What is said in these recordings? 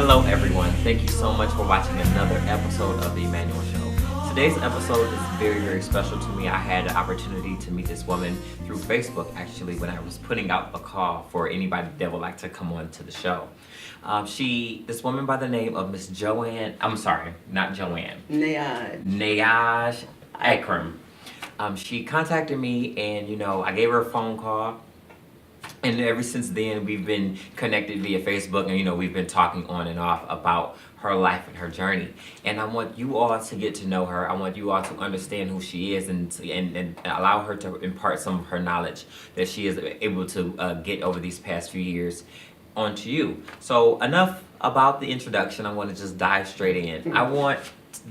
Hello, everyone. Thank you so much for watching another episode of the Emanuel Show. Today's episode is very, very special to me. I had the opportunity to meet this woman through Facebook, actually, when I was putting out a call for anybody that would like to come on to the show. This woman by the name of Miss Joanne, I'm sorry, not Joanne. Nnaoj Aircram. She contacted me and, I gave her a phone call. And ever since then, we've been connected via Facebook and, we've been talking on and off about her life and her journey. And I want you all to get to know her. I want you all to understand who she is and allow her to impart some of her knowledge that she is able to get over these past few years onto you. So enough about the introduction. I want to just dive straight in. I want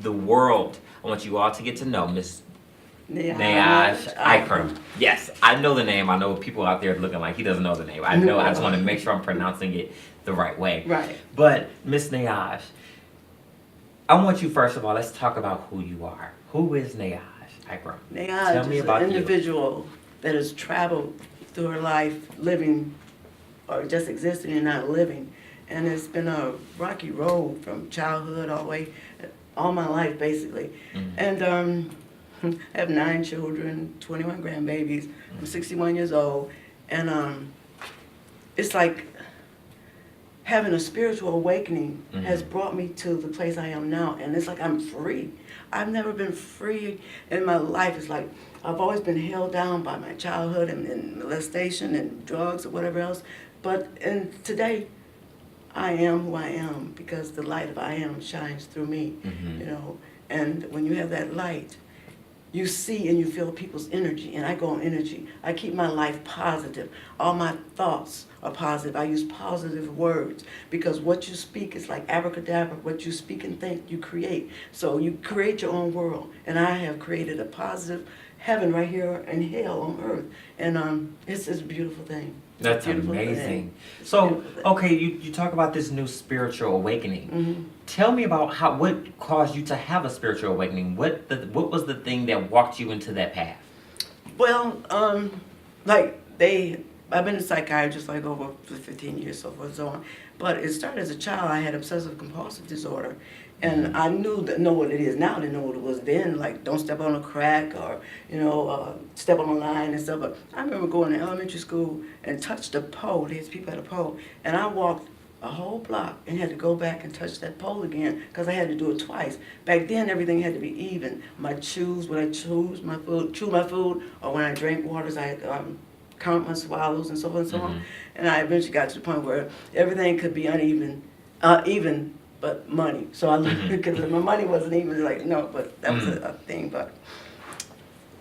you all to get to know Miss Nnaoj Aircram. Yes, I know the name. I know people out there looking like he doesn't know the name. I know. I just want to make sure I'm pronouncing it the right way. Right. But Miss Nnaoj, I want you first of all. Let's talk about who you are. Who is Nnaoj Aircram? Tell me about an individual that has traveled through her life, living or just existing and not living, and it's been a rocky road from childhood all my life basically, and. I have 9 children, 21 grandbabies. I'm 61 years old, and it's like having a spiritual awakening has brought me to the place I am now, and it's like I'm free. I've never been free in my life. It's like I've always been held down by my childhood and molestation and drugs or whatever else, and today I am who I am because the light of I am shines through me, and when you have that light, you see and you feel people's energy, and I go on energy. I keep my life positive. All my thoughts are positive. I use positive words because what you speak is like abracadabra. What you speak and think, you create. So you create your own world, and I have created a positive heaven right here and hell on earth, and it's a beautiful thing. That's amazing. So, okay, you talk about this new spiritual awakening. Tell me about what caused you to have a spiritual awakening. What was the thing that walked you into that path? Well, I've been a psychiatrist like over 15 years, so forth and so on. But it started as a child. I had obsessive compulsive disorder, and I know what it is now. I didn't know what it was then. Like, don't step on a crack or step on a line and stuff. But I remember going to elementary school and touched a pole. There's people at a pole, and I walked a whole block and had to go back and touch that pole again because I had to do it twice. Back then, everything had to be even. When I chew my food, or when I drank waters, I count my swallows and so on and so on. And I eventually got to the point where everything could be even but money. So I learned because my money wasn't even but that was a thing. But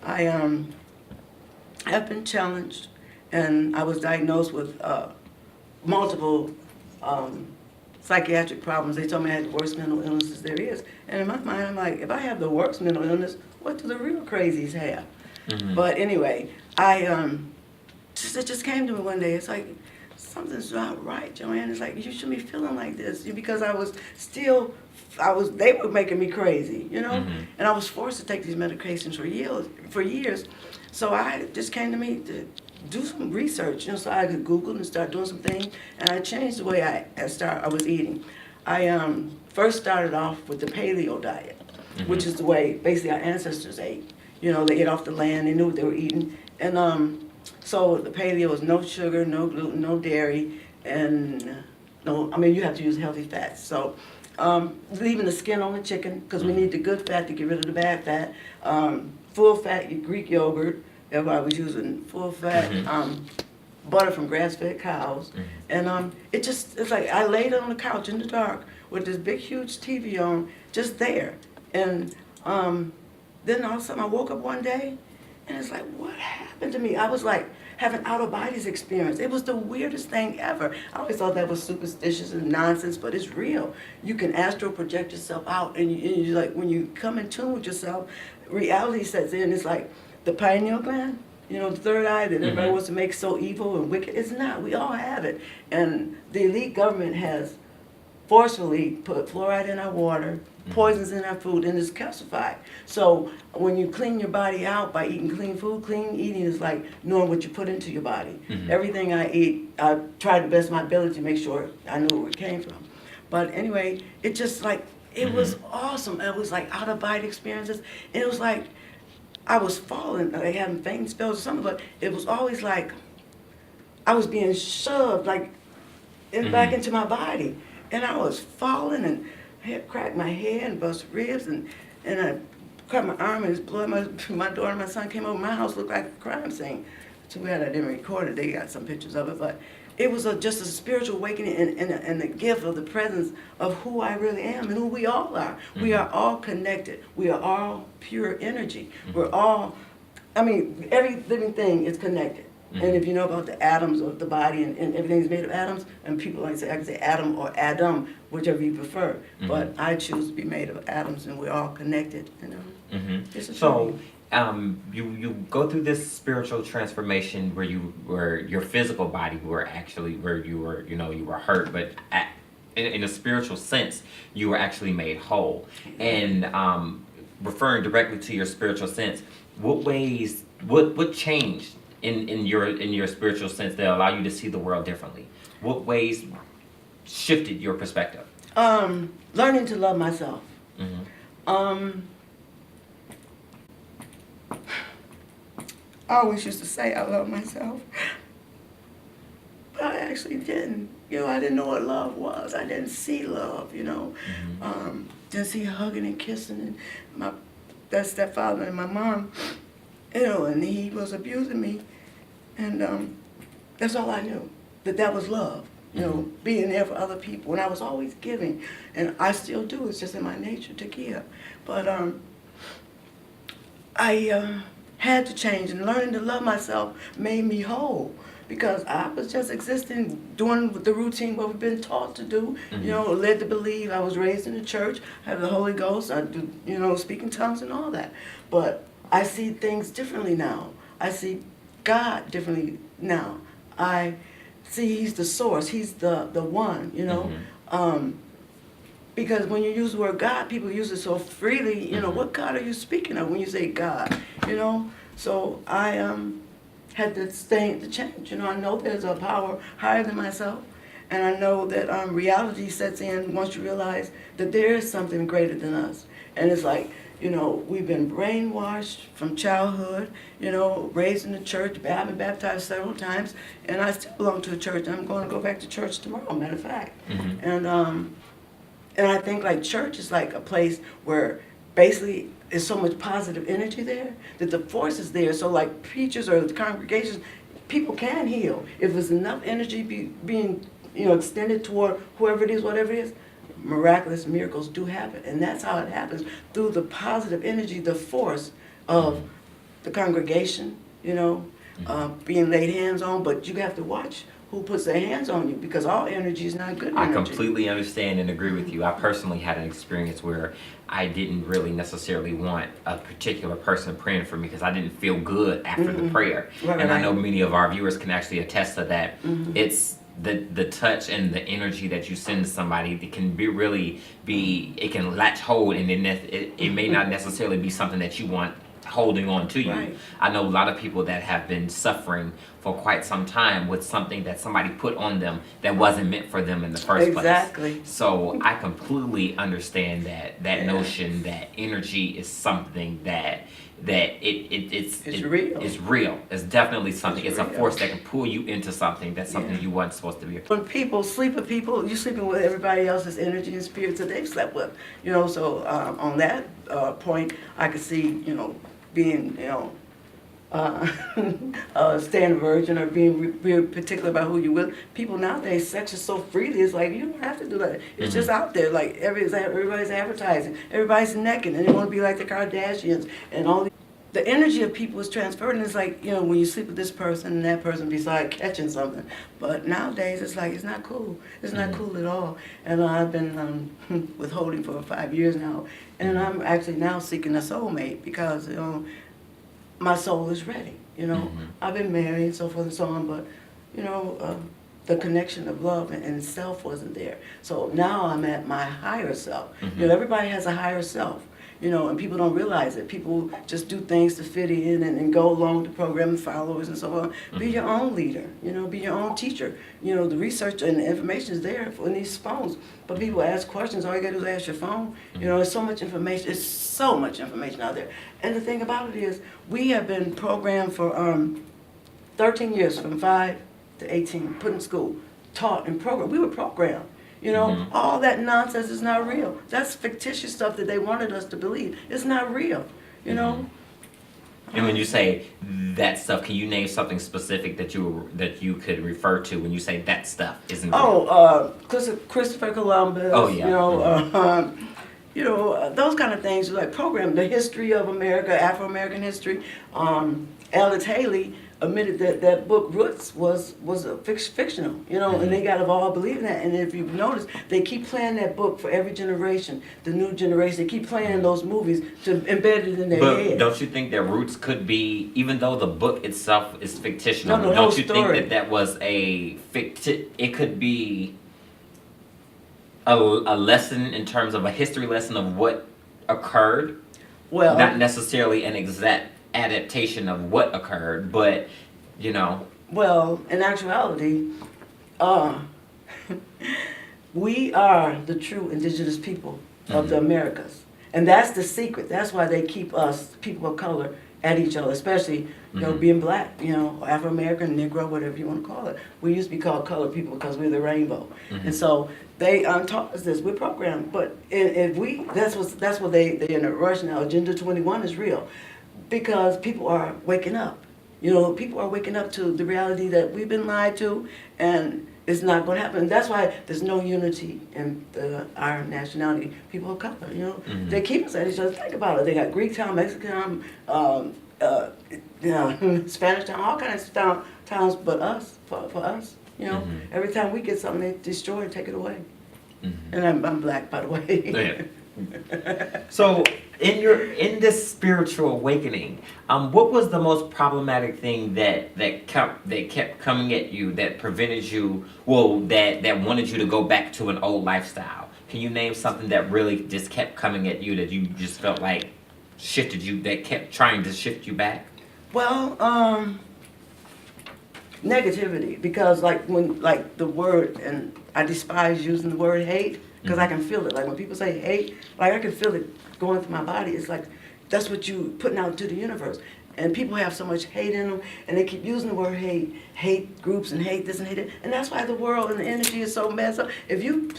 I have been challenged, and I was diagnosed with multiple psychiatric problems. They told me I had the worst mental illnesses there is. And in my mind, I'm like, if I have the worst mental illness, what do the real crazies have? But anyway, it just came to me one day. It's like, something's not right, Joanne. It's like, you shouldn't be feeling like this. Because they were making me crazy, And I was forced to take these medications for years. So I just came to me to do some research, so I could Google and start doing some things. And I changed the way I was eating. I first started off with the paleo diet, which is the way basically our ancestors ate. They ate off the land. They knew what they were eating. And so the paleo was no sugar, no gluten, no dairy, and you have to use healthy fats. So leaving the skin on the chicken because we need the good fat to get rid of the bad fat. Full fat Greek yogurt. Everybody was using full fat butter from grass-fed cows, and it's like I laid on the couch in the dark with this big huge TV on, just there, and then all of a sudden I woke up one day, and it's like, what happened to me? I was like having out-of-bodies experience. It was the weirdest thing ever. I always thought that was superstitious and nonsense, but it's real. You can astral project yourself out, and you like when you come in tune with yourself, reality sets in. It's like the pineal gland, the third eye that everybody wants to make so evil and wicked. It's not. We all have it. And the elite government has forcefully put fluoride in our water, poisons in our food, and it's calcified. So when you clean your body out by eating clean food, clean eating is like knowing what you put into your body. Everything I eat, I try the best of my ability to make sure I know where it came from. But anyway, it just like, it was awesome. It was like out-of-body experiences. And it was like, I was falling, like having fainting spells or something, but it was always like, I was being shoved like back into my body. And I was falling and I had cracked my head and bust ribs and I cracked my arm and it's blowing. My daughter and my son came over. My house looked like a crime scene. Too bad I didn't record it. They got some pictures of it, but it was just a spiritual awakening and the gift of the presence of who I really am and who we all are. We are all connected. We are all pure energy. We're all, I mean, every living thing is connected. And if you know about the atoms of the body and everything's made of atoms, and people like to say, I can say atom or Adam, whichever you prefer. But I choose to be made of atoms, and we're all connected. You know. So, you go through this spiritual transformation where your physical body were actually where you were hurt, but in a spiritual sense, you were actually made whole. And referring directly to your spiritual sense, what changed in your spiritual sense that allow you to see the world differently? What ways shifted your perspective? Learning to love myself. I always used to say I love myself, but I actually didn't. You know, I didn't know what love was. I didn't see love, you know. Didn't see hugging and kissing and that stepfather and my mom, you know, and he was abusing me. And that's all I knew, that was love, you know, being there for other people. And I was always giving, and I still do. It's just in my nature to give. But I had to change, and learning to love myself made me whole, because I was just existing, doing the routine what we've been taught to do, you know, led to believe. I was raised in the church, I have the Holy Ghost, I do, you know, speak in tongues and all that. But I see things differently now. I see God differently now. I see He's the source. He's the one, you know. Because when you use the word God, people use it so freely. You know, what God are you speaking of when you say God? You know. So I had to change. You know, I know there's a power higher than myself, and I know that reality sets in once you realize that there is something greater than us. And it's like, you know, we've been brainwashed from childhood, you know, raised in the church. I've been baptized several times, and I still belong to a church. I'm going to go back to church tomorrow, matter of fact. And I think like church is like a place where basically there's so much positive energy there that the force is there. So like preachers or the congregations, people can heal. If there's enough energy being, you know, extended toward whoever it is, whatever it is, miraculous miracles do happen. And that's how it happens, through the positive energy, the force of the congregation, you know, being laid hands on. But you have to watch who puts their hands on you, because all energy is not good energy. I completely understand and agree with you. I personally had an experience where I didn't really necessarily want a particular person praying for me because I didn't feel good after the prayer. And I know many of our viewers can actually attest to that. It's the touch and the energy that you send to somebody that can it can latch hold, and then it may not necessarily be something that you want holding on to you. I know a lot of people that have been suffering for quite some time with something that somebody put on them that wasn't meant for them in the first place. So I completely understand that notion that energy is something that it's real. It's real. It's definitely something. It's a force that can pull you into something that's something you weren't supposed to be. When people sleep with people, you're sleeping with everybody else's energy and spirits that they've slept with. You know, so on that point, I could see, you know, being, you know, staying a virgin or being real particular about who you're with. People nowadays, sex is so freely, it's like, you don't have to do that. It's just out there, like everybody's advertising, everybody's naked, and they want to be like the Kardashians, and all the energy of people is transferred, and it's like, you know, when you sleep with this person and that person beside catching something. But nowadays, it's like, it's not cool. It's not cool at all. And I've been withholding for 5 years now, and I'm actually now seeking a soulmate because, you know, my soul is ready, you know. I've been married and so forth and so on, but, you know, the connection of love and self wasn't there. So now I'm at my higher self. You know, everybody has a higher self. and people don't realize it. People just do things to fit in and go along with the program and followers and so on. Be your own leader, be your own teacher. The research and the information is there in these phones. But people ask questions, all you gotta do is ask your phone. There's so much information, there's so much information out there. And the thing about it is, we have been programmed for 13 years, from 5 to 18, put in school, taught and programmed. We were programmed. All that nonsense is not real. That's fictitious stuff that they wanted us to believe. It's not real, And when you say that stuff, can you name something specific that you could refer to when you say that stuff isn't real? Christopher Columbus. Oh yeah. Those kind of things, like program, the history of America, Afro-American history. Ellis Haley admitted that book Roots was fictional, and they got all believing that. And if you've noticed, they keep playing that book for every generation, the new generation. They keep playing those movies to embed it in their head. But don't you think that Roots could be, even though the book itself is fictional, No, don't you think that was a it could be a lesson in terms of a history lesson of what occurred? Well, not necessarily an exact adaptation of what occurred, but Well, in actuality, we are the true indigenous people of the Americas, and that's the secret. That's why they keep us, people of color, at each other, especially being black, Afro American, Negro, whatever you want to call it. We used to be called colored people because we're the rainbow, and so they taught us this. We're programmed, but if that's what they in a rush now. Agenda 21 is real. Because people are waking up. People are waking up to the reality that we've been lied to, and it's not going to happen. That's why there's no unity in our nationality. People of color, they keep us at each other. Think about it. They got Greek town, Mexican town, Spanish town, all kinds of towns, but us, for us. Every time we get something, they destroy it, take it away. And I'm black, by the way. Yeah. So, in this spiritual awakening, what was the most problematic thing that kept coming at you, that prevented you, that wanted you to go back to an old lifestyle? Can you name something that really just kept coming at you, that you just felt like shifted you, that kept trying to shift you back? Well, negativity, because when the word, and I despise using the word hate, because I can feel it. Like when people say hate, I can feel it going through my body. It's like that's what you putting out to the universe. And people have so much hate in them, and they keep using the word hate groups and hate this and hate that. And that's why the world and the energy is so messed up. If you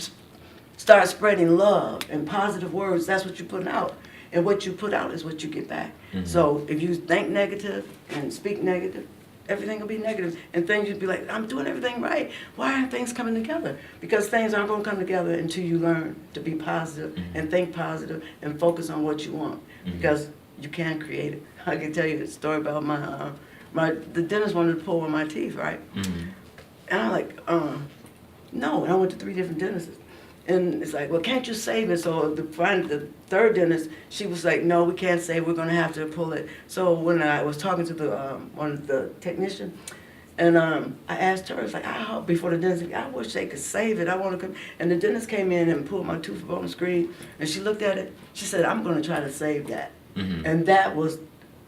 start spreading love and positive words, that's what you're putting out. And what you put out is what you get back. So if you think negative and speak negative, everything will be negative, and things you'd be like, I'm doing everything right. Why aren't things coming together? Because things aren't going to come together until you learn to be positive and think positive and focus on what you want. Because you can create it. I can tell you a story about the dentist wanted to pull one of my teeth, right? And I'm like, no. And I went to 3 different dentists. And it's like, well, can't you save it? So the third dentist, she was like, no, we can't save it. We're going to have to pull it. So when I was talking to one of the technician, and I asked her, it's like, before the dentist, I wish they could save it. I want to come. And the dentist came in and pulled my tooth up on the screen, and she looked at it. She said, I'm going to try to save that. And that was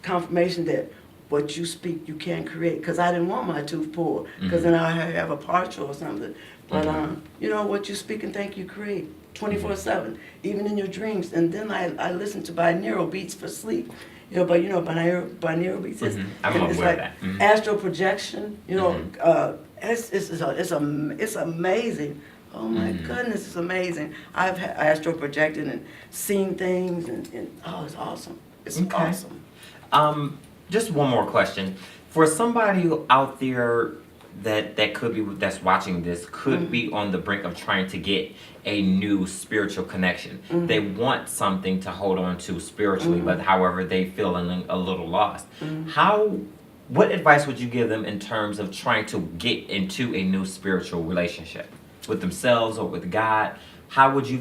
confirmation that what you speak, you can't create. Because I didn't want my tooth pulled, because then I have a partial or something. But what you speak and think, you create 24/7, even in your dreams. And then I listen to binaural beats for sleep. Binaural beats is it's like astral projection. It's amazing. Oh my goodness, it's amazing. I've astral projected and seen things, and it's awesome. It's awesome. Just one more question. For somebody out there that's watching this could be on the brink of trying to get a new spiritual connection. They want something to hold on to spiritually, but however they feeling a little lost. What advice would you give them in terms of trying to get into a new spiritual relationship with themselves or with God? How would you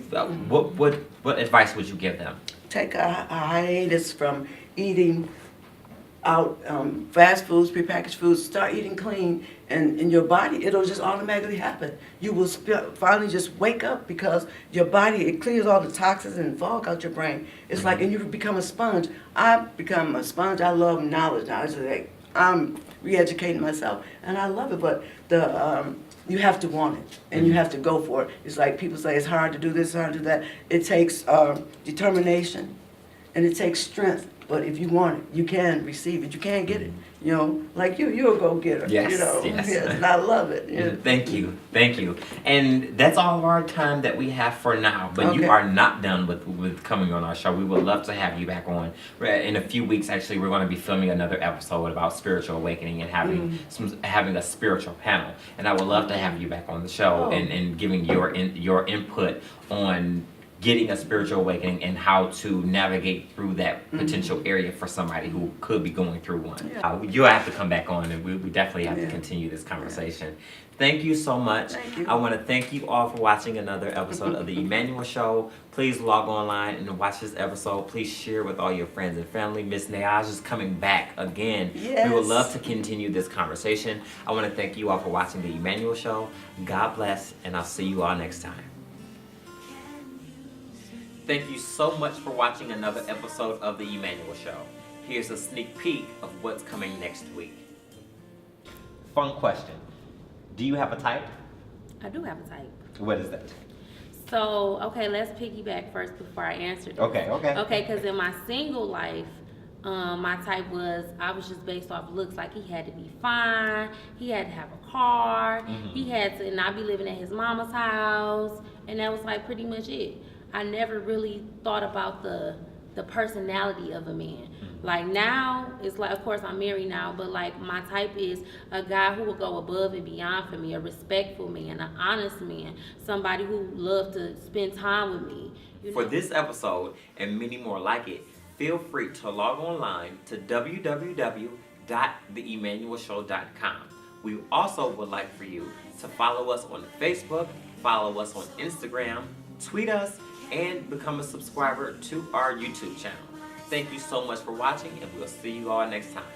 what advice would you give them? Take a hiatus from eating out fast foods, prepackaged foods. Start eating clean, and your body, it'll just automatically happen. You will finally just wake up because your body, it clears all the toxins and fog out your brain. It's like, and you become a sponge. I've become a sponge. I love knowledge. I'm re-educating myself, and I love it. But you have to want it, and you have to go for it. It's like people say it's hard to do this, hard to do that. It takes determination, and it takes strength. But if you want it, you can receive it. You can get it. You know, like you're a go-getter. Yes, you know? yes. And I love it. You know? Thank you. And that's all of our time that we have for now. But you Okay. are not done with coming on our show. We would love to have you back on. In a few weeks, actually, we're going to be filming another episode about spiritual awakening and having a spiritual panel. And I would love to have you back on the show and giving your input on getting a spiritual awakening and how to navigate through that potential area for somebody who could be going through one. Yeah. You'll have to come back on, and we definitely have to continue this conversation. Thank you so much. Thank you. I want to thank you all for watching another episode of the Emanuel Show. Please log online and watch this episode. Please share with all your friends and family. Miss Nnaoj is coming back again. Yes. We would love to continue this conversation. I want to thank you all for watching the Emanuel Show. God bless, and I'll see you all next time. Thank you so much for watching another episode of the Emanuel Show. Here's a sneak peek of what's coming next week. Fun question. Do you have a type? I do have a type. What is that? So, okay, let's piggyback first before I answer this. Okay. Okay, because in my single life, my type I was just based off looks. Like he had to be fine, he had to have a car, he had to not be living at his mama's house, and that was like pretty much it. I never really thought about the personality of a man. Like now, it's like, of course I'm married now, but like my type is a guy who will go above and beyond for me, a respectful man, an honest man, somebody who loves to spend time with me. For this episode and many more like it, feel free to log online to www.theemanuelshow.com. We also would like for you to follow us on Facebook, follow us on Instagram, tweet us, and become a subscriber to our YouTube channel. Thank you so much for watching, and we'll see you all next time.